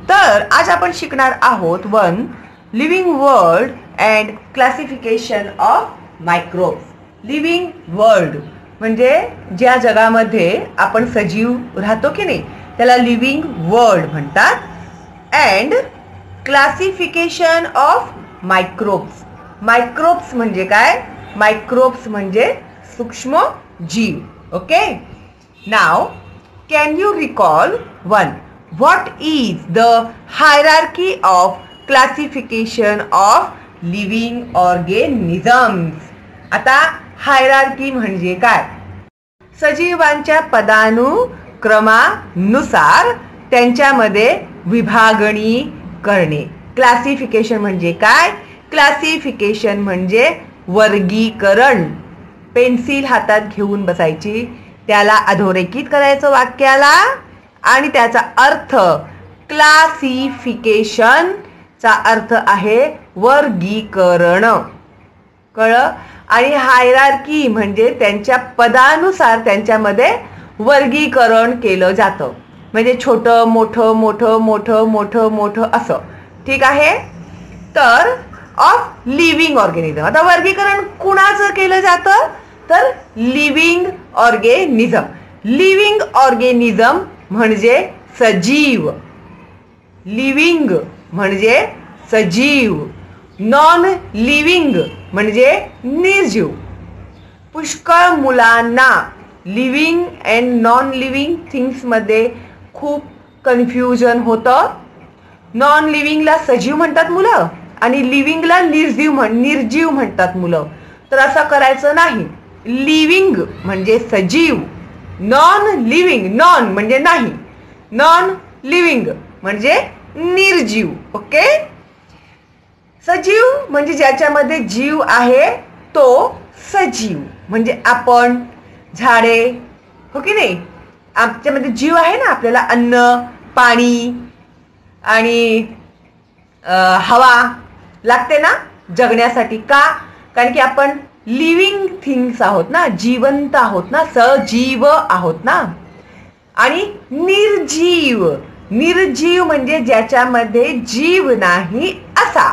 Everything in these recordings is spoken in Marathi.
तर आज आपण शिकणार आहोत one living world and classification of microbes. Living world म्हणजे ज्या जगामध्ये आपण सजीव राहतो की नाही त्याला लिव्हिंग वर्ल्ड म्हणतात. And classification of microbes. Microbes म्हणजे काय? मायक्रोब्स म्हणजे सूक्ष्म जीव. Okay. Now can you recall one? What is the hierarchy of classification of living organisms? आता हायरार्की म्हणजे काय? सजीवांच्या पदानुक्रमानुसार त्यांच्यामध्ये विभागणी करणे. क्लासिफिकेशन म्हणजे काय? क्लासिफिकेशन म्हणजे वर्गीकरण. पेन्सिल हातात घेऊन बसायची, त्याला अधोरेखित करायचं वाक्याला आणि त्याचा अर्थ क्लासिफिकेशन चा अर्थ आहे वर्गीकरण. कळलं? आणि हायरार्की म्हणजे त्यांच्या पदानुसार त्यांच्यामध्ये वर्गीकरण केलं जातं. म्हणजे छोटं मोठं मोठं मोठं मोठं मोठं असं. ठीक आहे. तर ऑफ लिव्हिंग ऑर्गॅनिझम. आता वर्गीकरण कुणाचं केलं जातं? तर लिव्हिंग ऑर्गेनिझम. लिव्हिंग ऑर्गेनिझम म्हणजे सजीव. लिव्हिंग म्हणजे सजीव. नॉन लिव्हिंग म्हणजे निर्जीव. पुष्कळ मुलांना लिव्हिंग अँड नॉन लिव्हिंग थिंग्समध्ये खूप कन्फ्युजन होतं. नॉन लिव्हिंगला सजीव म्हणतात मुलं आणि लिव्हिंगला निर्जीव म्हणतात मुलं. तर असं करायचं नाही. लिव्हिंग म्हणजे सजीव, नॉन लिव्हिंग, नॉन म्हणजे नाही, नॉन लिव्हिंग म्हणजे निर्जीव. ओके. सजीव म्हणजे ज्याच्यामध्ये जीव आहे तो सजीव. म्हणजे आपण, झाडे, हो की नाही, आमच्यामध्ये जीव आहे ना. आपल्याला अन्न, पाणी आणि हवा लागते ना जगण्यासाठी. का? कारण की आपण लिव्हिंग थिंग्स आहोत ना, जिवंत आहोत ना, सजीव आहोत ना. आणि निर्जीव, निर्जीव म्हणजे ज्याच्यामध्ये जीव नाही असा,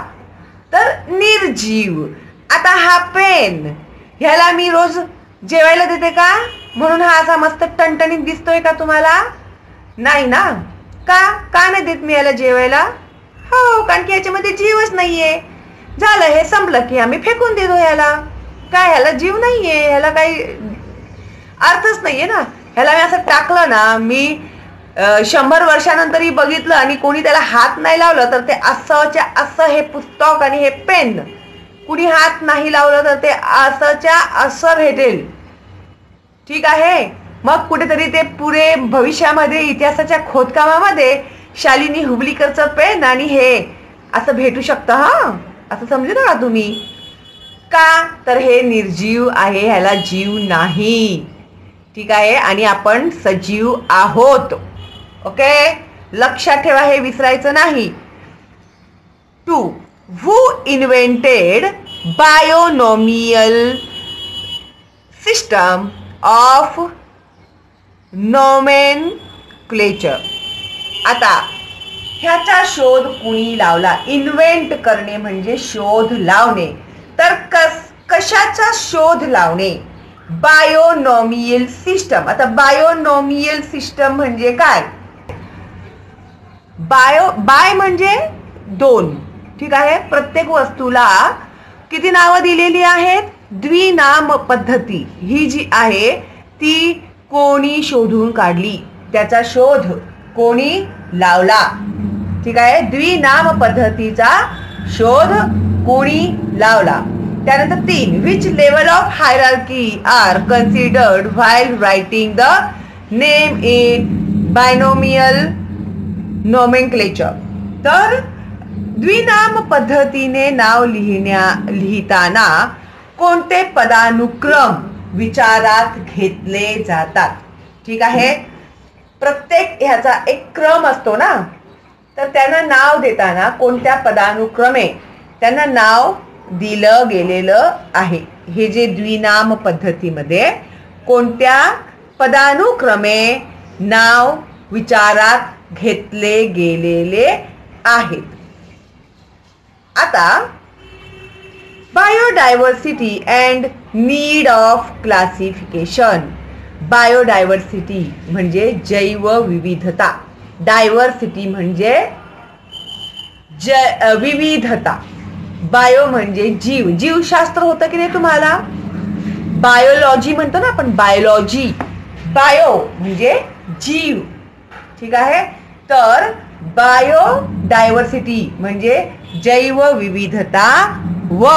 तर निर्जीव. आता हा पेन, ह्याला मी रोज जेवायला देते का म्हणून हा असा मस्त टणटणीत दिसतोय का तुम्हाला? नाही ना. का नाही देत मी याला जेवायला? हो, कारण की याच्यामध्ये जीवच नाहीये. झालं, हे संपलं की आम्ही फेकून देतो ह्याला. काय, ह्याला जीव नाहीये, ह्याला काही अर्थच नाहीये ना. ह्याला मी असं टाकलं ना, मी 100 वर्षानंतरही बघितलं आणि कोणी त्याला हात नाही लावलं तर ते असंच्या असं हे पुस्तक आणि हे पेन कुणी हात नाही लावलं तर ते असंच्या असं भेटेल. ठीक आहे. मग कुठेतरी ते पुढे भविष्यामध्ये इतिहासाच्या खोदकामामध्ये शालिनी हुबलीकरचं पेन आणि हे असं भेटू शकतं. हा, असं समजू नका तुम्ही. का? तर हे निर्जीव आहे, ह्याला जीव नाही. ठीक आहे. आणि आपण सजीव आहोत. ओके. लक्षात ठेवा, हे विसरायचं नाही. 2. Who invented binomial system of nomenclature. आता ह्याचा शोध कुणी लावला? इन्व्हेंट करणे म्हणजे शोध लावणे. तर कशाचा शोध लावणे? Binomial system. आता बायोनॉमियल सिस्टम म्हणजे काय? बाय म्हणजे दोन. ठीक आहे. प्रत्येक वस्तूला किती नावं दिलेली आहेत? द्विनाम पद्धती. ही जी आहे ती कोणी शोधून काढली? त्याचा शोध कोणी लावला? ठीक आहे. द्विनाम पद्धतीचा शोध कोणी लावला? त्यानंतर 3. Which level of hierarchy are considered while writing the name in binomial nomenclature. तर द्विनाम पद्धतीने नाव लिहिताना कोणते पदानुक्रम विचारात घेतले जातात? ठीक आहे. प्रत्येक ह्याचा एक क्रम असतो ना. तर त्यांना नाव देताना कोणत्या पदानुक्रमे त्यांना नाव दिलं गेलेलं आहे. हे जे द्विनाम पद्धतीमध्ये कोणत्या पदानुक्रमे नाव विचारात घेतले गेलेले आहेत. आता biodiversity and need of classification. Biodiversity म्हणजे जैवविविधता, डायव्हर्सिटी म्हणजे विविधता. बायो म्हणजे जीव, जीवशास्त्र होतं की नाही तुम्हाला, बायोलॉजी म्हणतो ना आपण, बायोलॉजी. बायो म्हणजे जीव, ठीक आहे. तर बायोडायव्हर्सिटी म्हणजे जैवविविधता व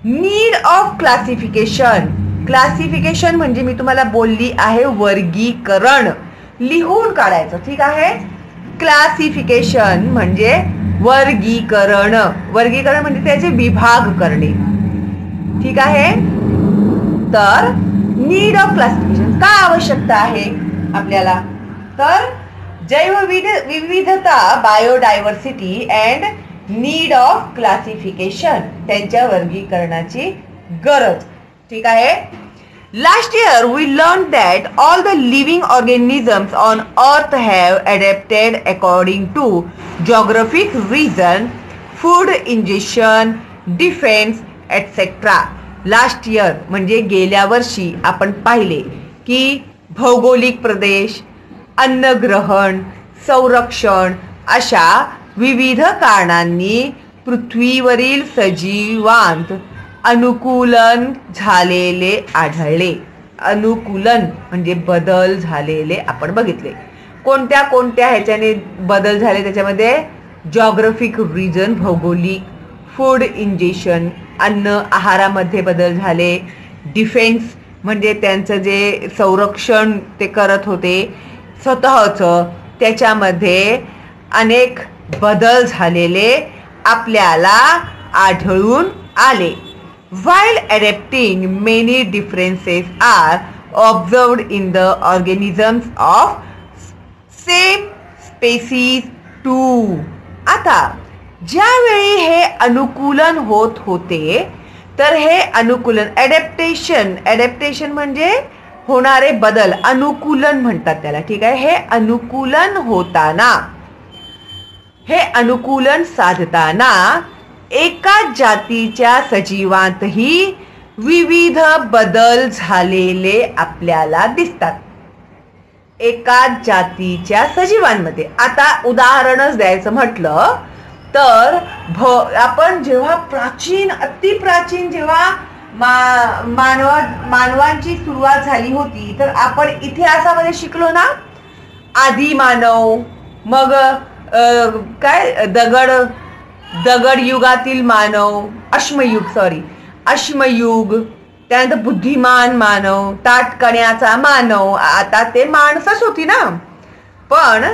नीड ऑफ क्लासिफिकेशन. क्लासिफिकेशन म्हणजे मी तुम्हाला बोलली आहे वर्गीकरण, लिहून काढायचं, ठीक आहे. क्लासिफिकेशन म्हणजे वर्गीकरण, वर्गीकरण म्हणजे त्याचे विभाग करणे, ठीक आहे. तर नीड ऑफ क्लासिफिकेशन का आवश्यकता आहे आपल्याला, तर जैवविविधता, biodiversity and need of classification, त्यांच्या वर्गीकरणाची गरज, ठीक आहे. Last year we learned that all the living organisms on earth have adapted according to geographic region, food ingestion, defense, etc. Last year म्हणजे गेल्या वर्षी आपण पाहिले की भौगोलिक प्रदेश, अन्नग्रहण, संरक्षण अशा विविध कारणांनी पृथ्वीवरील सजीवांत अनुकूलन झालेले आढळले. अनुकूलन म्हणजे बदल झालेले आपण बघितले. कोणत्या कोणत्या ह्याच्याने बदल झाले त्याच्यामध्ये, जॉग्राफिक रिजन भौगोलिक, फूड इंजेक्शन अन्न आहारामध्ये बदल झाले, डिफेन्स म्हणजे त्यांचं जे संरक्षण ते करत होते स्वतःचं, त्याच्यामध्ये अनेक बदल झालेले आपल्याला आढळून आले. While adapting, many differences are observed in the organisms of same species too. आता ज्यावेळी हे अनुकूलन होत होते तर हे अनुकूलन, ॲडॅप्टेशन म्हणजे होणारे बदल, अनुकूलन म्हणतात त्याला, ठीक आहे. हे अनुकूलन होताना, हे अनुकूलन साधताना एकाच जातीच्या सजीवांतही विविध बदल झालेले आपल्याला दिसतात. एकाच जातीच्या सजीवांमध्ये, आता उदाहरणच द्यायचं म्हटलं तर आपण जेव्हा प्राचीन, अतिप्राचीन जेव्हा मानवांची सुरुवात झाली होती तर आपण इतिहासामध्ये शिकलो ना, आदी मानव, मग काय दगड युगातील मानव, अश्मयुग, त्यानंतर बुद्धिमान मानव, ताटकण्याचा मानव. आता ते माणसंच होती ना, पण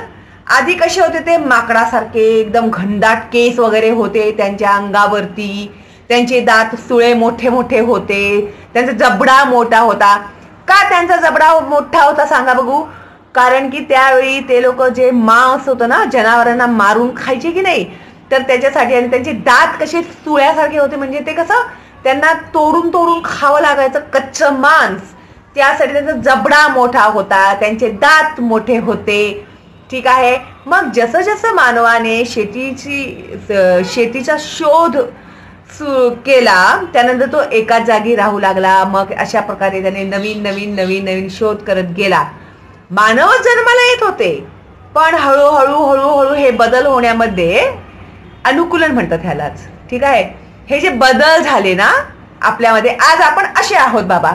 आधी कसे होते ते माकडासारखे, एकदम घनदाट केस वगैरे होते त्यांच्या अंगावरती, त्यांचे दात सुळे मोठे मोठे होते, त्यांचा जबडा मोठा होता. का त्यांचा जबडा मोठा होता सांगा बघू. कारण की त्यावेळी ते लोक जे मांस होतं ना, जनावरांना मारून खायचे की नाही, तर त्याच्यासाठी, आणि त्यांचे दात कसे सुळ्यासारखे होते, म्हणजे ते कसं त्यांना तोडून तोडून खावं लागायचं कच्चं मांस, त्यासाठी त्यांचा जबडा मोठा होता, त्यांचे दात मोठे होते, ठीक आहे. मग जसं जसं मानवाने शेतीचा शोध केला त्यानंतर तो एकाच जागी राहू लागला. मग अशा प्रकारे त्याने नवीन शोध करत गेला. मानवच जन्माला येत होते, पण हळूहळू हे बदल होण्यामध्ये अनुकूलन म्हणतात ह्यालाच, ठीक आहे. हे जे बदल झाले ना आपल्यामध्ये, आज आपण असे आहोत बाबा,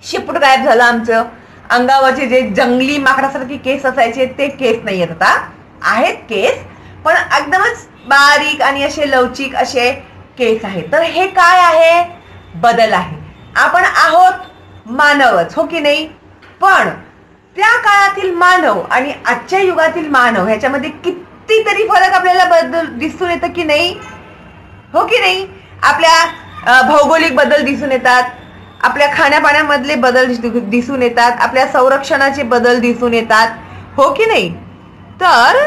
शिपूट गायब झालं आमचं, अंगावरचे जे जंगली माकडासारखे केस असायचे ते केस नाही आहेत, आता आहेत केस, पण एकदमच बारीक आणि असे लवचिक असे केस आहेत. तर हे काय आहे, बदल आहे. आपण आहोत मानवच, हो की नाही, पण त्या काळातील मानव आणि आजच्या युगातील मानव ह्याच्यामध्ये कितीतरी फरक आपल्याला बदल दिसून येतं की नाही, हो की नाही. आपल्या भौगोलिक बदल दिसून येतात, आपल्या खाण्यापाण्यामधले बदल दिसून येतात, आपल्या संरक्षणाचे बदल दिसून येतात, हो की नाही. तर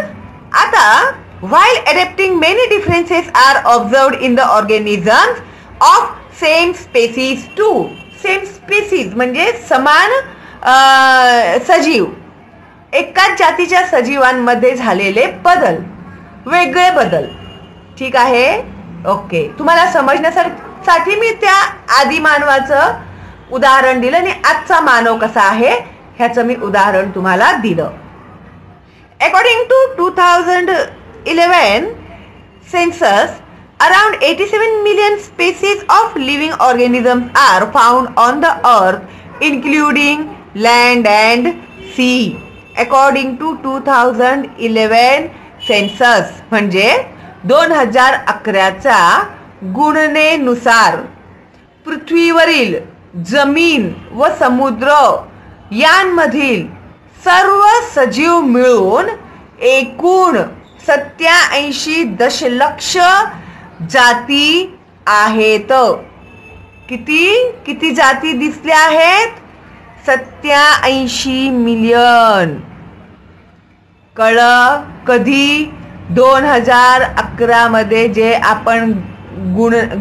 आता while adapting many differences are observed in the organisms of same species too. Same species म्हणजे समान सजीव, एकाच जातीच्या सजीवांमध्ये झालेले बदल, वेगळे बदल. ठीक आहे. ओके, तुम्हाला समजण्यासाठी मी त्या आदी मानवाचं उदाहरण दिलं आणि आजचा मानव कसा आहे ह्याचं मी उदाहरण तुम्हाला दिलं. According to 2011 census, around 87 million species of living organisms are found on the earth, including land and sea. According to 2011 census म्हणजे 2011च्या गणनेनुसार पृथ्वीवरील जमीन व समुद्र यांमधील सर्व सजीव मिळून एकूण 87 दशलक्ष जाती आहेत. किती जाती दिसल्या आहेत? 87 मिलियन. कळलं? कधी? 2011 मध्ये जे आपण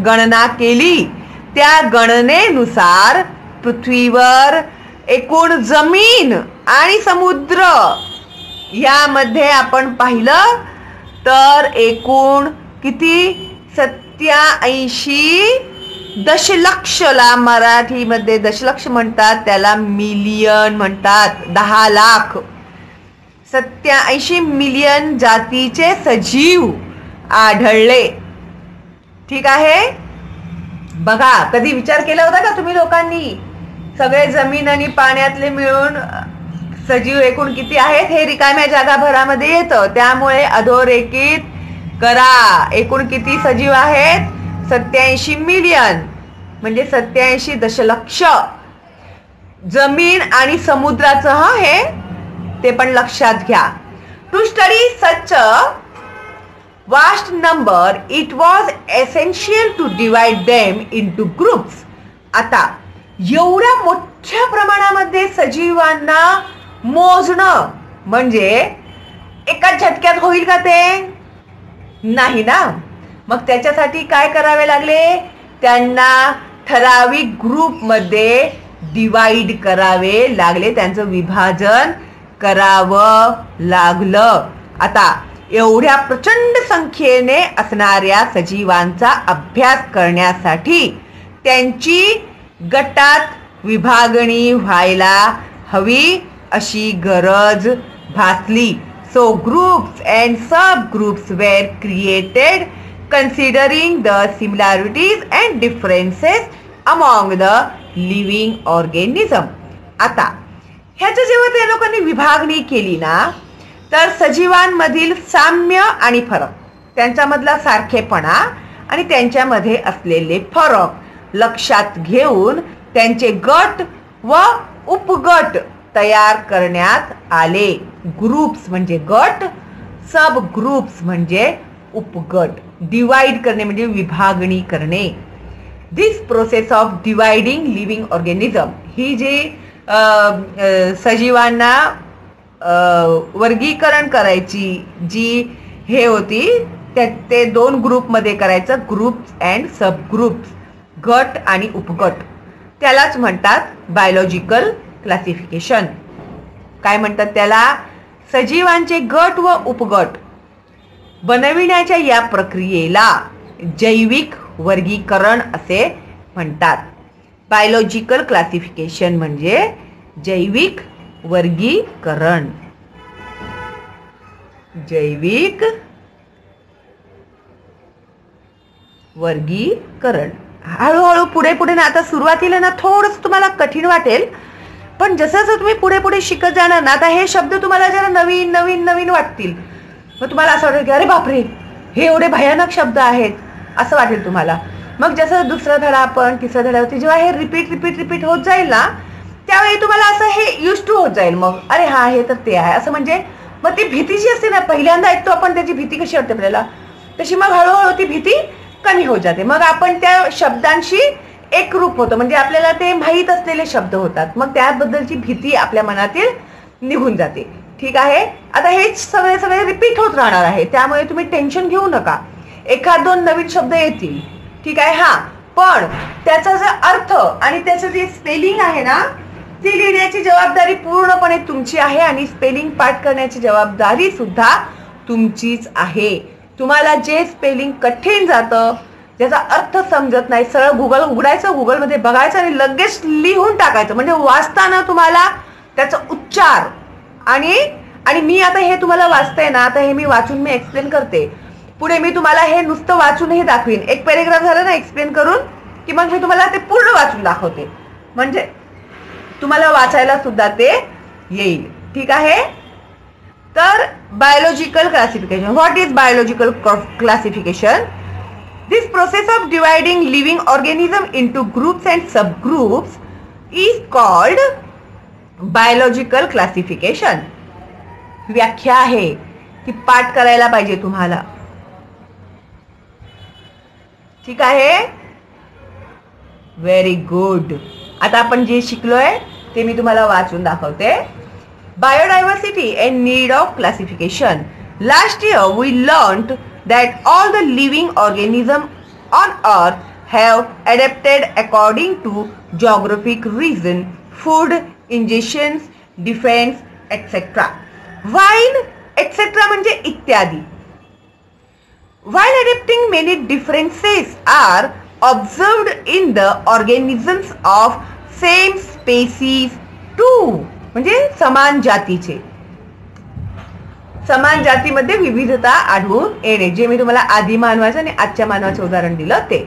गणना केली त्या गणनेनुसार पृथ्वीवर एकूण जमीन आणि समुद्र यामध्ये आपण पाहिलं तर एकूण किती? 87 दशलक्षला मराठीमध्ये दशलक्ष म्हणतात, त्याला मिलियन म्हणतात, 10 लाख. 87 मिलियन जातीचे सजीव आढळले. ठीक आहे. बघा, कधी विचार केला होता का तुम्ही लोकांनी सगळे जमीन आणि पाण्यातले मिळून सजीव एकूण किती आहेत हे रिकाम्या जागाभरामध्ये येतं. त्यामुळे अधोरेखित करा. एकूण किती सजीव आहेत? 87 मिलियन म्हणजे 87 दशलक्ष. जमीन आणि समुद्राचं हे ते पण लक्षात घ्या. To study such vast number, it was essential to divide them into groups. आता एवढ्या मोठ्या प्रमाणामध्ये सजीवांना मोजणं म्हणजे एकाच झटक्यात होईल का? ते नाही ना. मग त्याच्यासाठी काय करावे लागले? त्यांना ठराविक ग्रुपमध्ये डिवाइड करावे लागले, त्यांचं विभाजन करावं लागलं. आता एवढ्या प्रचंड संख्येने असणाऱ्या सजीवांचा अभ्यास करण्यासाठी त्यांची गटात विभागणी व्हायला हवी अशी गरज भासली. So groups and subgroups were created considering the similarities and differences among the living organism. आता ह्याचं जेव्हा त्या लोकांनी विभागणी केली ना तर सजीवांमधील साम्य आणि फरक, त्यांच्यामधला सारखेपणा आणि त्यांच्यामध्ये असलेले फरक लक्षात घेऊन त्यांचे गट व उपगट तयार करण्यात आले. ग्रुप्स म्हणजे गट, सब ग्रुप्स म्हणजे उपगट. डिवाइड करणे म्हणजे विभागणी करणे. This process of dividing living organism, ही जी सजीवांना वर्गीकरण करायची जी हे होती ते 2 ग्रुपमध्ये करायचं, ग्रुप्स अँड सब ग्रुप्स, गट आणि उपगट. त्यालाच म्हणतात बायोलॉजिकल क्लासिफिकेशन. काय म्हणतात त्याला? सजीवांचे गट व उपगट बनविण्याच्या या प्रक्रियेला जैविक वर्गीकरण असे म्हणतात. बायोलॉजिकल क्लासिफिकेशन म्हणजे जैविक वर्गीकरण. जैविक वर्गीकरण. हळूहळू पुढे ना, आता सुरुवातीला ना थोडंसं तुम्हाला कठीण वाटेल, पण जसं जसं तुम्ही पुढे शिकत जाणार ना, आता हे शब्द तुम्हाला जरा नवीन नवीन नवीन वाटतील. मग तुम्हाला असं वाटेल की अरे बापरे, हे एवढे भयानक शब्द आहेत असं वाटेल तुम्हाला. मग जसं दुसरा धडा आपण तिसऱ्या धड्यावरती जेव्हा हे रिपीट होत जाईल ना त्यावेळी तुम्हाला असं हे युज टू होत जाईल. मग अरे हा हे तर ते आहे असं, म्हणजे मग ती भीती जी असते ना, पहिल्यांदा ऐकतो आपण त्याची भीती कशी वाटते आपल्याला, तशी मग हळूहळू ती भीती कमी होत जाते. मग आपण त्या शब्दांशी एकरूप होतो, म्हणजे आपल्याला ते माहीत असलेले शब्द होतात. मग त्याबद्दलची भीती आपल्या मनातील निघून जाते. ठीक आहे. आता हेच सगळे रिपीट होत राहणार आहे, त्यामुळे तुम्ही टेन्शन घेऊ नका. 1-2 नवीन शब्द येतील. ठीक आहे. हा, पण त्याचा जो अर्थ आणि त्याचं जे स्पेलिंग आहे ना ती लिहिण्याची जबाबदारी पूर्णपणे तुमची आहे आणि स्पेलिंग पाठ करण्याची जबाबदारी सुद्धा तुमचीच आहे. तुम्हाला जे स्पेलिंग कठीण जातं, ज्याचा अर्थ समजत नाही, सरळ गुगल उघडायचं, गुगलमध्ये बघायचं आणि लगेच लिहून टाकायचं. म्हणजे वाचताना तुम्हाला त्याचा उच्चार आणि मी आता हे तुम्हाला वाचते ना, आता हे मी वाचून मी एक्सप्लेन करते. पुढे मी तुम्हाला हे नुसतं वाचूनही दाखवीन. एक पॅरेग्राफ झालं ना एक्सप्लेन करून की मग मी तुम्हाला ते पूर्ण वाचून दाखवते, म्हणजे तुम्हाला वाचायला सुद्धा ते येईल. ठीक आहे. तर biological classification. What is biological classification? This process of dividing living organism into groups and subgroups is called biological classification. व्याख्या आहे ती पाठ करायला पाहिजे तुम्हाला. ठीक आहे. Very good. आता आपण जे शिकलोय ते मी तुम्हाला वाचून दाखवते. Biodiversity and need of classification. Last year we learned that all the living organisms on earth have adapted according to geographic reason, food, ingestions, defense, etc. While etc. म्हणजे इत्यादी. While adapting, many differences are observed in the organisms of same species too. म्हणजे समान जातीचे. समान जातीमध्ये विविधता आढळून येणे, जे मी तुम्हाला आधी मानवाचं आणि आजच्या मानवाचं उदाहरण दिलं ते.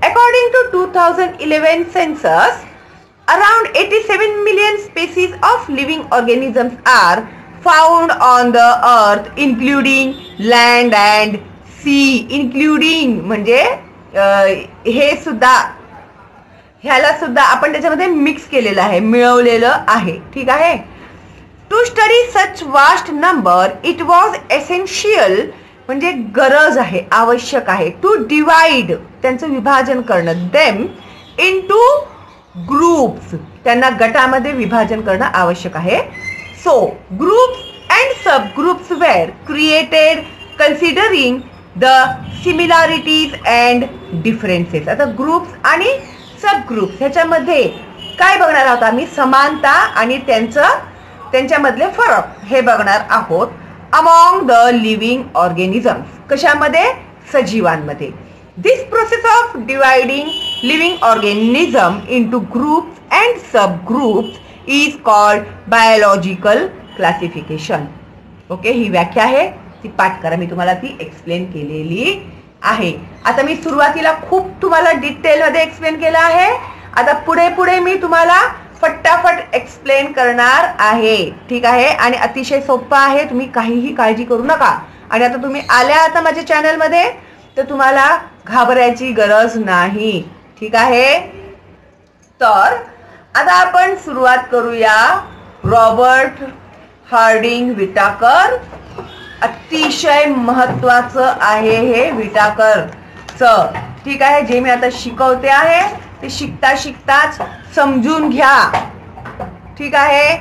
According to 2011 census, around 87 million species of living organisms are found on the earth, including land and sea. Including म्हणजे हे सुद्धा, ह्याला सुद्धा आपण त्याच्यामध्ये मिक्स केलेलं आहे, मिळवलेलं आहे. ठीक आहे. To study such vast number it was essential म्हणजे गरज आहे, आवश्यक आहे. टू डिवाइड त्यांचं विभाजन करणं. देम इन टू ग्रुप्स त्यांना गटामध्ये विभाजन करणं आवश्यक आहे. So groups and subgroups were created considering the similarities and differences. आता ग्रुप्स आणि सब ग्रुप्स ह्याच्यामध्ये काय बघणार आहोत आम्ही? समानता आणि त्यांच्यामधले फरक हे बघणार आहोत. Among the living organisms. कशामध्ये? सजीवांमध्ये. This process of dividing living organism into groups and subgroups is called biological classification. Okay. ही व्याख्या आहे, ती पाठ करा. मी तुम्हाला ती एक्सप्लेन केलेली आहे. आता मी सुरुवातीला खूप तुम्हाला डिटेलमध्ये एक्सप्लेन केलं आहे. आता पुढे मी तुम्हाला फटाफट एक्सप्लेन करणार आहे. ठीक आहे. आणि अतिशय सोपं आहे, तुम्ही काहीही काळजी करू नका. आणि आता तुम्ही आल्या आता माझ्या चॅनलमध्ये, तर तुम्हाला घाबरायची गरज नाही. ठीक आहे. तर आता आपण सुरुवात करूया. Robert Harding Whittaker. अतिशय महत्वाचं आहे हे विटाकरचं. ठीक आहे. जे मी आता शिकवते आहे ते शिकताच समजून घ्या. ठीक आहे.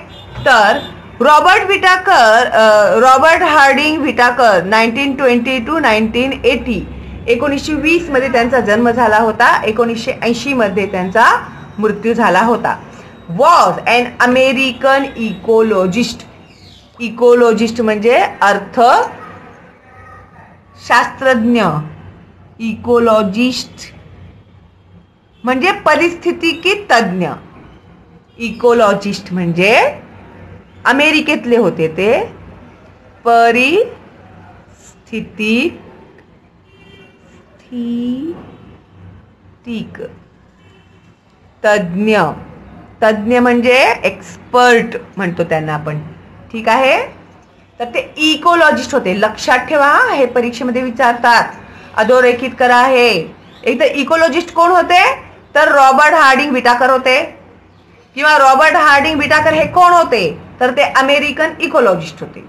तर रॉबर्ट हार्डिंग विटाकर 1920 to 1980 1920 मध्ये त्यांचा जन्म झाला होता. 1980 मध्ये त्यांचा मृत्यू झाला होता. Was an American ecologist. Ecologist म्हणजे अर्थ शास्त्रज्ञ. इकोलॉजिस्ट म्हणजे परिस्थितिकी तज्ञ. इकोलॉजिस्ट म्हणजे अमेरिकेतले होते ते. परिस्थितिक तज्ञ. तज्ञ म्हणजे एक्सपर्ट म्हणतो त्यांना आपण. ठीक आहे. तर ते इकोलॉजिस्ट होते. लक्षात ठेवा, हे परीक्षेमध्ये विचारतात. अधोरेखित करा. हे एकदा इकोलॉजिस्ट कोण होते? तर रॉबर्ट हार्डिंग विटाकर होते. किंवा रॉबर्ट हार्डिंग विटाकर हे कोण होते? तर ते अमेरिकन इकोलॉजिस्ट होते.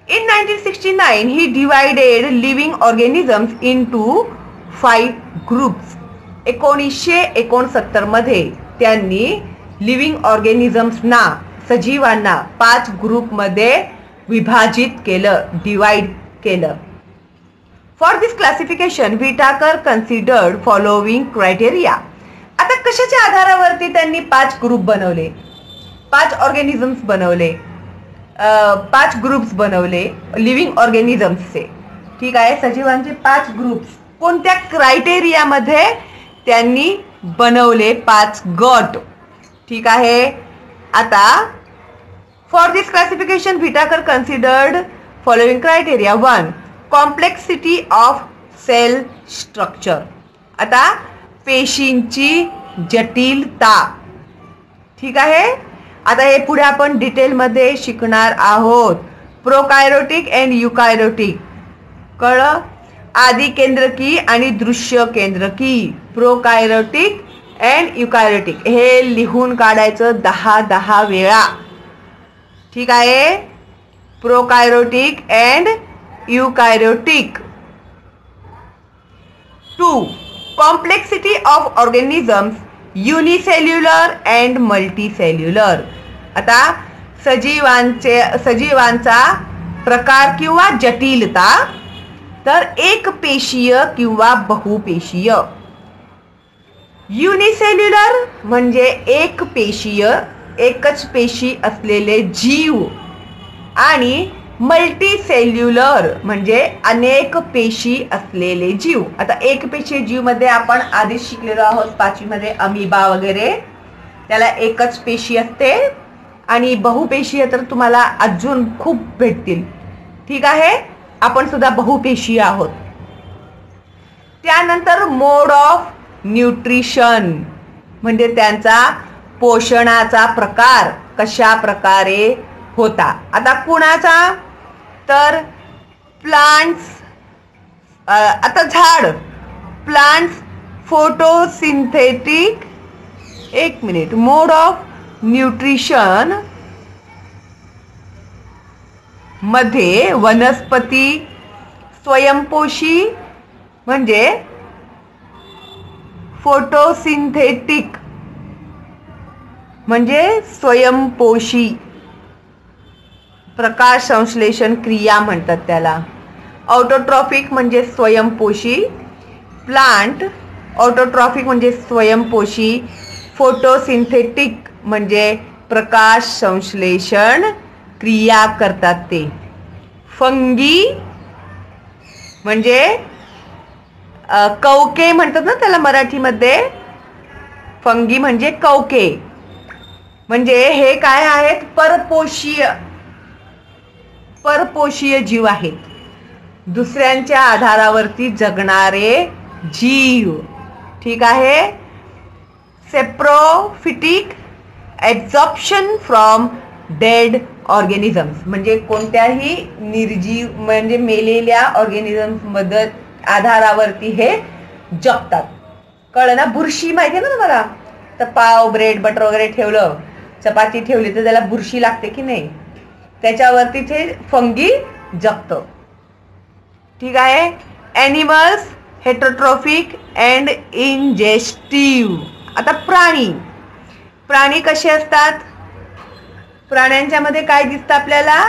In 1969 he divided living organisms into 5 groups. 1969 मध्ये त्यांनी लिव्हिंग ऑर्गॅनिझम्सना, सजीवांना 5 ग्रुपमध्ये विभाजित केलं, डिवाइड केलं. For this classification Whittaker considered following criteria. आता कशाच्या आधारावरती त्यांनी 5 ग्रुप बनवले? 5 ऑर्गॅनिझम्स बनवले, 5 ग्रुप्स बनवले लिव्हिंग ऑर्गॅनिझम्सचे. ठीक आहे, सजीवांचे 5 ग्रुप्स कोणत्या क्रायटेरियामध्ये त्यांनी बनवले 5 गट. ठीक आहे. आता for this classification Whittaker considered following criteria. 1. Complexity of cell structure. आता पेशींची जटिलता. ठीक आहे. आता हे पुढे आपण डिटेलमध्ये शिकणार आहोत. प्रोकायरोटिक अँड युकायरोटिक. कळलं? आदि केंद्रकी आणि दृश्य केंद्रकी. प्रोकायरोटिक अँड युकायरोटिक हे लिहून काढायचं 10 वेळा. ठीक आहे. Prokaryotic and eukaryotic. 2. Complexity of organisms unicellular and multicellular. आता सजीवांचा प्रकार किंवा जटिलता, तर एक पेशीय किंवा बहुपेशीय. युनिसेल्युलर म्हणजे एक पेशीय, एकच पेशी असलेले जीव. आणि मल्टीसेल्युलर म्हणजे अनेक पेशी असलेले जीव. आता एक पेशी जीव मध्ये आपण आधीच शिकलेलो आहोत 5वी मध्ये, अमिबा वगैरे, त्याला एकच पेशी असते. आणि बहुपेशीय तर तुम्हाला अजून खूप भेटतील. ठीक आहे, आपण सुद्धा बहुपेशीय आहोत. त्यानंतर मोड ऑफ न्यूट्रिशन म्हणजे त्यांचा पोषणाचा प्रकार कशा प्रकारे होता. आता कुणाचा, तर प्लांट्स. आता झाड, प्लांट्स फोटोसिंथेटिक. एक मिनिट. मोड ऑफ न्यूट्रिशन मध्ये वनस्पती स्वयंपोषी म्हणजे फोटोसिंथेटिक म्हणजे स्वयंपोषी, प्रकाश संश्लेषण क्रिया म्हणतात त्याला. ऑटोट्रॉफिक म्हणजे स्वयंपोषी, प्लांट ऑटोट्रॉफिक म्हणजे स्वयंपोषी, फोटोसिंथेटिक म्हणजे प्रकाश संश्लेषण क्रिया करतात ते. फंगी म्हणजे कवके म्हणतात ना त्याला मराठीमध्ये. फंगी म्हणजे कवके. म्हणजे हे काय आहेत, परपोषीय जीव आहेत, दुसऱ्यांच्या आधारावरती जगणारे जीव. ठीक आहे. Saprophytic, absorption from dead organisms म्हणजे कोणत्याही निर्जीव म्हणजे मेलेल्या ऑर्गॅनिझम्स मध्ये आधारावरती हे जगतात. कळलं ना? बुरशी माहिती आहे ना तुम्हाला, तर पाव ब्रेड बटर वगैरे ठेवलं, चपाती ठेवली तर त्याला बुरशी लागते की नाही, त्याच्यावरती ते फंगी जगतं. ठीक आहे. Animals heterotrophic and ingestive. आता प्राणी कसे असतात, प्राण्यांच्या मध्ये काय दिसतं आपल्याला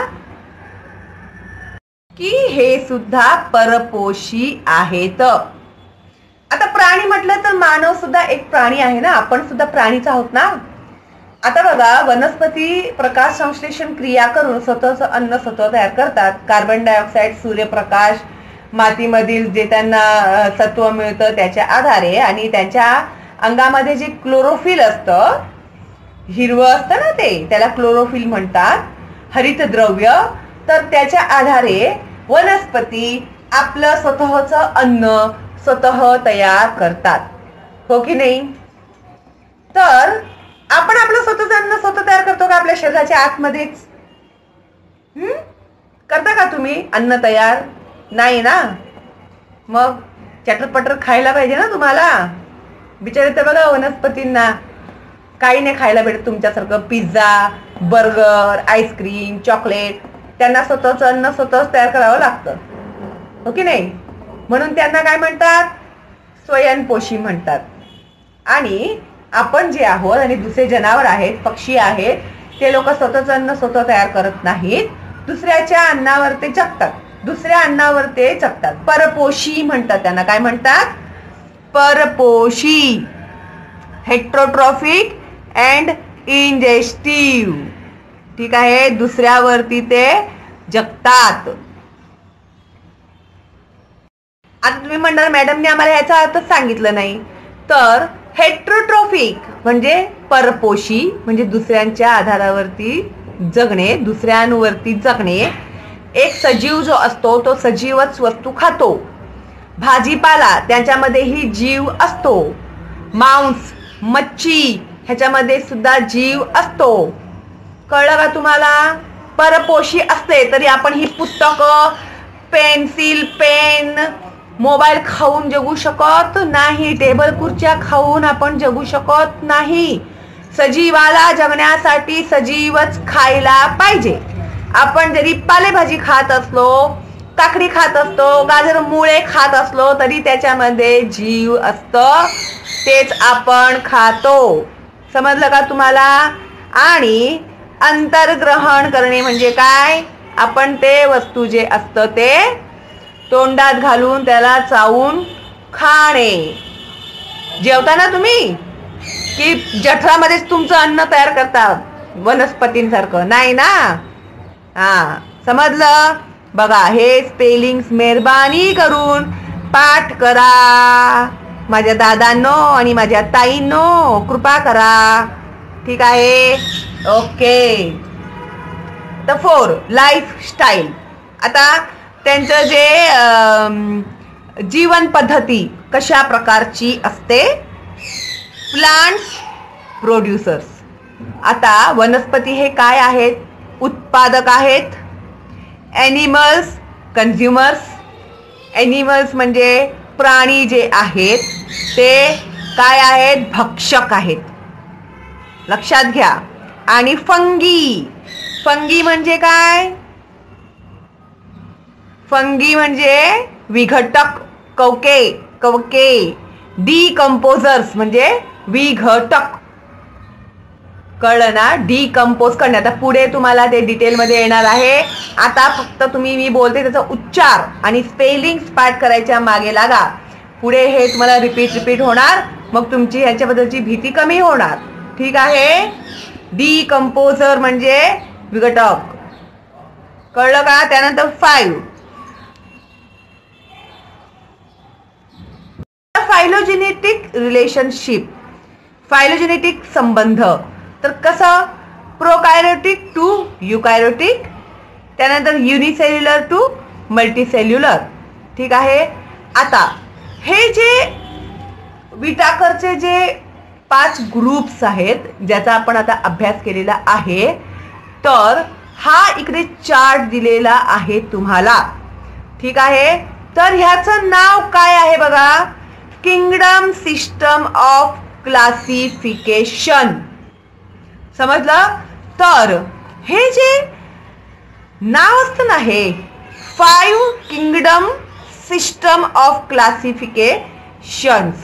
की हे सुद्धा परपोषी आहेत. आता प्राणी म्हटलं तर मानव सुद्धा एक प्राणी आहे ना, आपण सुद्धा प्राणीच आहोत ना. आता बघा, वनस्पती प्रकाश संश्लेषण क्रिया करून स्वतःचं अन्न स्वतः तयार करतात. कार्बन डायऑक्साईड, सूर्यप्रकाश, मातीमधील जे त्यांना सत्व मिळतं त्याच्या आधारे, आणि त्यांच्या अंगामध्ये जे क्लोरोफिल असतं, हिरवं असतं ना ते, त्याला क्लोरोफिल म्हणतात, हरितद्रव्य, तर त्याच्या आधारे वनस्पती आपलं स्वतःचं अन्न स्वतः तयार करतात. हो की नाही? तर आपण आपलं स्वतःचं अन्न स्वतः तयार करतो का आपल्या शरीराच्या आतमध्येच? करता का तुम्ही अन्न तयार? नाही ना. मग चटरपटर खायला पाहिजे ना तुम्हाला. बिचारे तर बघा वनस्पतींना काही नाही खायला भेटत तुमच्यासारखं. पिझ्झा, बर्गर, आईस्क्रीम, चॉकलेट, त्यांना स्वतःचं अन्न स्वतःच तयार करावं लागतं. हो की नाही? म्हणून त्यांना काय म्हणतात? स्वयंपोषी म्हणतात. आणि आपण जे आहोत आणि दुसरे जनावर आहेत, पक्षी आहेत, ते लोक स्वतःचं अन्न स्वतः तयार करत नाहीत, दुसऱ्याच्या अन्नावर ते जगतात, दुसऱ्या अन्नावर ते जगतात. परपोषी म्हणतात त्यांना. काय म्हणतात? परपोषी. Heterotrophic and ingestive. ठीक आहे, दुसऱ्यावरती ते जगतात. आता तुम्ही म्हणणार मॅडमने आम्हाला ह्याचा अर्थ सांगितलं नाही. तर हेट्रोट्रॉफिक म्हणजे परपोषी, म्हणजे दुसऱ्यांच्या आधारावरती जगणे, दुसऱ्यांवरती जगणे. एक सजीव जो असतो तो सजीवच वस्तू खातो. भाजीपाला त्याच्यामध्येही जीव असतो. मांस, मच्छी ह्याच्यामध्ये सुद्धा जीव असतो. कळलं का तुम्हाला? परपोषी असते तरी आपण ही पुस्तकं, पेन्सिल, पेन, मोबाईल खाऊन जगू शकत नाही. टेबल खुर्च्या खाऊन आपण जगू शकत नाही. सजीवाला जगण्यासाठी सजीवच खायला पाहिजे. आपण जरी पालेभाजी खात असलो, काकडी खात असतो, गाजर मुळे खात असलो तरी त्याच्यामध्ये जीव असतं, तेच आपण खातो. समजलं का तुम्हाला? आणि अंतर्ग्रहण करणे म्हणजे काय? आपण ते वस्तू जे असतं ते तोंडात घालून त्याला चावून खाणे. जेवताना तुम्ही की जठरामध्येच तुमचं अन्न तयार करतात वनस्पतींसारखं? नाही ना. हा, समजलं? बघा, हे स्पेलिंग्स मेहरबानी करून पाठ करा. माझ्या दादांनो आणि माझ्या ताईंनो कृपा करा. ठीक आहे? ओके. तर 4 लाईफस्टाईल. आता त्यांचं जे जीवन पद्धती कशा प्रकारची असते? Plants producers. आता वनस्पती हे काय आहेत? उत्पादक आहेत. Animals consumers. ॲनिमल्स म्हणजे प्राणी जे आहेत ते काय आहेत? भक्षक आहेत. लक्षात घ्या. आणि फंगी. फंगी म्हणजे काय? फंगी म्हणजे विघटक, कवके. डिकम्पोजर्स म्हणजे विघटक. कळलं ना? डिकम्पोज करणे. आता पुढे तुम्हाला ते डिटेलमध्ये येणार आहे. आता फक्त तुम्ही मी बोलते त्याचा उच्चार आणि स्पेलिंग्स पाठ करायच्या मागे लागा. पुढे हे तुम्हाला रिपीट होणार, मग तुमची ह्याच्याबद्दलची भीती कमी होणार. ठीक आहे? डिकम्पोजर म्हणजे विघटक. कळलं का? त्यानंतर 5 फायलोजेनेटिक रिलेशनशिप. फायलोजेनेटिक संबंध. तर कसं? प्रोकायरोटिक टू युकायरोटिक, त्यानंतर युनिसेल्युलर टू मल्टीसेल्युलर. ठीक आहे? आता हे जे विटाकरचे जे 5 ग्रुप्स आहेत ज्याचा आपण आता अभ्यास केलेला आहे, तर हा इकडे चार्ट दिलेला आहे तुम्हाला. ठीक आहे? तर ह्याचं नाव काय आहे बघा? Kingdom system of classification. समजलं? तर हे जे नाव असतं ना, हे 5 किंगडम सिस्टम ऑफ क्लासिफिकेशन्स,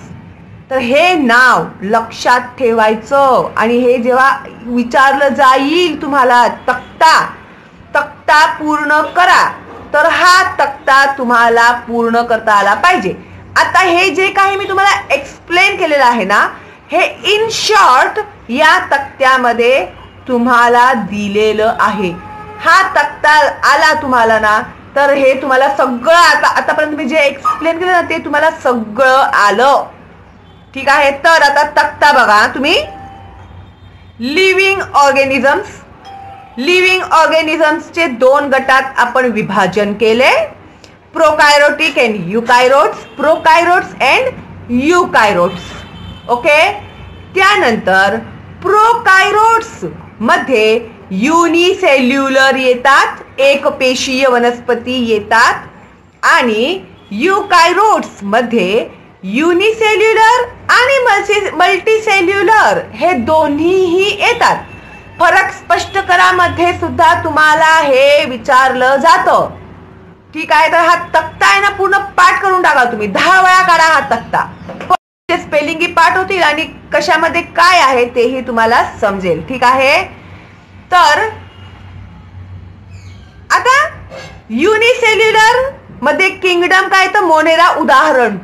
तर हे नाव लक्षात ठेवायचं. आणि हे जेव्हा विचारलं जाईल तुम्हाला तक्ता पूर्ण करा, तर हा तक्ता तुम्हाला पूर्ण करता आला पाहिजे. आता हे जे काही मी तुम्हाला एक्सप्लेन केलेलं आहे ना, हे इन शॉर्ट या तक्त्यामध्ये तुम्हाला दिलेलं आहे. हा तक्ता आला तुम्हाला ना, तर हे तुम्हाला सगळं आतापर्यंत मी जे एक्सप्लेन केलं ना ते तुम्हाला सगळं आलं. ठीक आहे? तर आता तक्ता बघा तुम्ही. लिव्हिंग ऑर्गॅनिझम्सचे 2 गटात आपण विभाजन केले. प्रोकायरोटिक अँड युकायरोट्स. ओके. त्यानंतर प्रोकायरोट्स मध्ये युनिसेल्युलर येतात, एकपेशीय वनस्पती येतात. आणि युकायरोट्स मध्ये युनिसेल्युलर आणि मल्टीसेल्युलर हे दोन्हीही येतात. फरक स्पष्ट करा मध्ये सुद्धा तुम्हाला हे विचारलं जातं. ठीक आहे? तर हा तक्ता आहे ना, पूर्ण पाठ करून टाका तुम्ही. 10 वेळा काढा हा तक्ता. स्पेलिंग पाठ होतील आणि कशामध्ये काय आहे तेही तुम्हाला समजेल. ठीक आहे? तर आता युनिसेल्युलर मध्ये किंगडम काय? तर मोनेरा उदाहरण.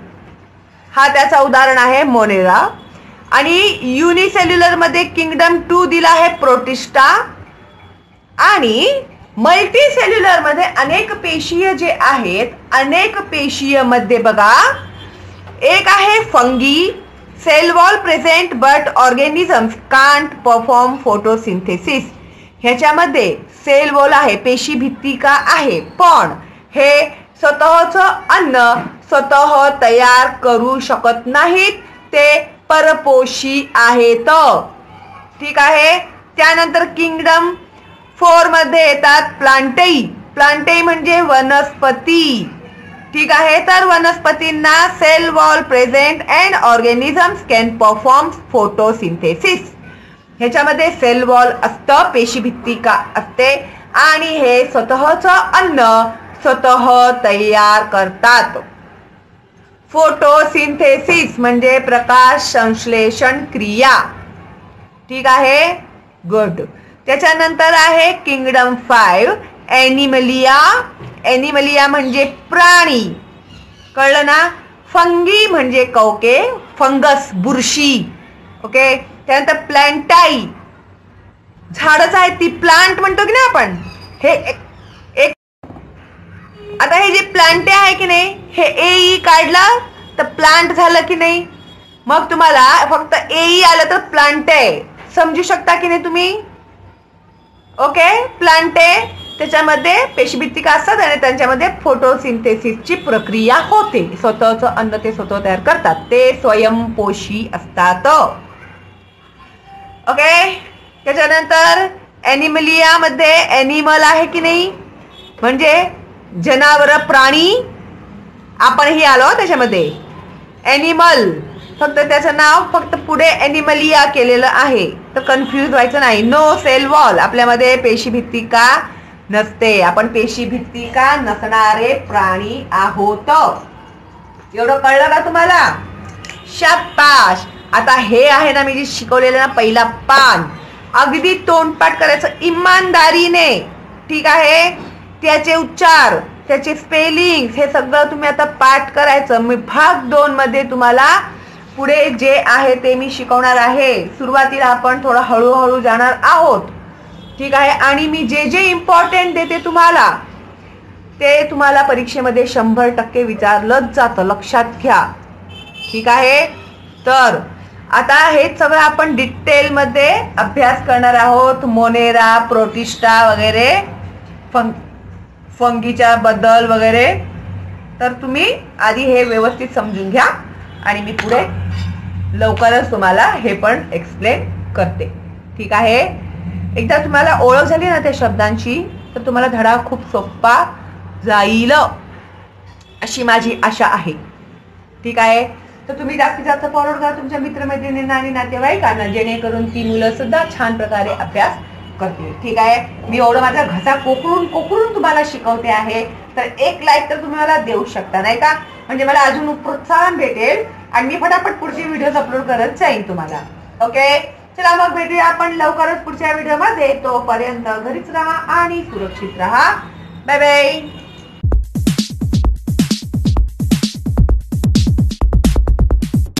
हा त्याचा उदाहरण आहे मोनेरा. आणि युनिसेल्युलर मध्ये किंगडम 2 दिला आहे प्रोटिस्टा. आणि मल्टीसेल्युलर मध्ये अनेक पेशीय जे आहेत, अनेक पेशीय मध्ये बघा एक आहे fungi. Cell wall present but organisms can't perform photosynthesis. ह्याच्यामध्ये सेल वॉल आहे, पेशी भित्तिका आहे, पण हे स्वतःचं अन्न स्वतः तयार करू शकत नाहीत, ते परपोषी आहेत. ठीक आहे. त्यानंतर किंगडम 4 मध्ये येतात प्लांटेई. प्लांटेई म्हणजे वनस्पती. ठीक आहे. तर वनस्पतींना cell wall present and organisms can perform photosynthesis. ह्याच्यामध्ये सेल वॉल असतं, पेशी भित्तिका असते आणि हे स्वतःचं अन्न स्वतः तयार करतात. फोटोसिंथेसिस म्हणजे प्रकाश संश्लेषण क्रिया. ठीक आहे. गुड. त्याच्यानंतर आहे किंगडम 5 ॲनिमलिया. ॲनिमलिया म्हणजे प्राणी. कळलं ना. फंगी म्हणजे कवके, फंगस बुरशी. ओके. त्यानंतर प्लांटाई, झाडच आहे ती, प्लांट म्हणतो की नाही आपण. हे एक आता हे जे प्लांटे आहे की नाही, हे एई काढला तर प्लांट झालं की नाही. मग तुम्हाला फक्त एई आलं तर प्लांटे समजू शकता की नाही तुम्ही. ओके. प्लांटे त्याच्यामध्ये पेशीभित्तिका असतात आणि त्यांच्यामध्ये फोटोसिंथेसिसची प्रक्रिया होते. स्वतःचं अन्न ते स्वतः तयार करतात, ते स्वयंपोषी असतात. ओके. त्याच्यानंतर ॲनिमलिया मध्ये ॲनिमल आहे की नाही, म्हणजे जनावर, प्राणी. आपणही आलो त्याच्यामध्ये. ॲनिमल फक्त त्याचं नाव फक्त पुढे ॲनिमलिया केलेलं आहे, तर कन्फ्यूज व्हायचं नाही. नो सेल वॉल, आपल्यामध्ये पेशी भित्तिका नसते, आपण पेशी भित्तिका नसणारे प्राणी आहोत. एवढं कळलं का तुम्हाला. शाबास. आता हे आहे ना मी जे शिकवलेलं ना, पहिला पान अगदी तोंडपाठ करायचं इमानदारीने. ठीक आहे. त्याचे उच्चार, त्याचे स्पेलिंग, हे सगळं तुम्ही आता पाठ करायचं. मी भाग 2 मध्ये तुम्हाला पुढे जे आहे ते मी शिकवणार आहे. सुरुवातीला आपण थोडं हळूहळू जाणार आहोत. ठीक आहे. आणि मी जे जे इम्पॉर्टंट देते तुम्हाला, ते तुम्हाला परीक्षेमध्ये 100% विचारलंच जातं, लक्षात घ्या. ठीक आहे. तर आता हे सगळं आपण डिटेलमध्ये अभ्यास करणार आहोत. मोनेरा, प्रोटिस्टा वगैरे, फंगीच्या बद्दल वगैरे. तर तुम्ही आधी हे व्यवस्थित समजून घ्या आणि मी पुढे लवकरच तुम्हाला हे पण एक्सप्लेन करते. ठीक आहे. एकदा तुम्हाला ओळख झाली ना त्या शब्दांची, तर तुम्हाला धडा खूप सोपा जाईल अशी माझी आशा आहे. ठीक आहे. तर तुम्ही जास्तीत जास्त फॉरवर्ड करा तुमच्या मित्रमैत्रिणींना आणि नातेवाईकांना, जेणेकरून ती मुलं सुद्धा छान प्रकारे अभ्यास करतील. ठीक आहे. मी एवढं माझा घसा कोकरून तुम्हाला शिकवते आहे, तर एक लाईक तर तुम्ही मला देऊ शकता नाही का, म्हणजे मला अजून प्रोत्साहन भेटेल आणि मी फटाफट पुढचे व्हिडिओज अपलोड करत जाईन तुम्हाला. ओके. चला मग भेटूया आपण लवकरच पुढच्या व्हिडिओमध्ये. तोपर्यंत घरीच राहा आणि सुरक्षित राहा. Bye bye.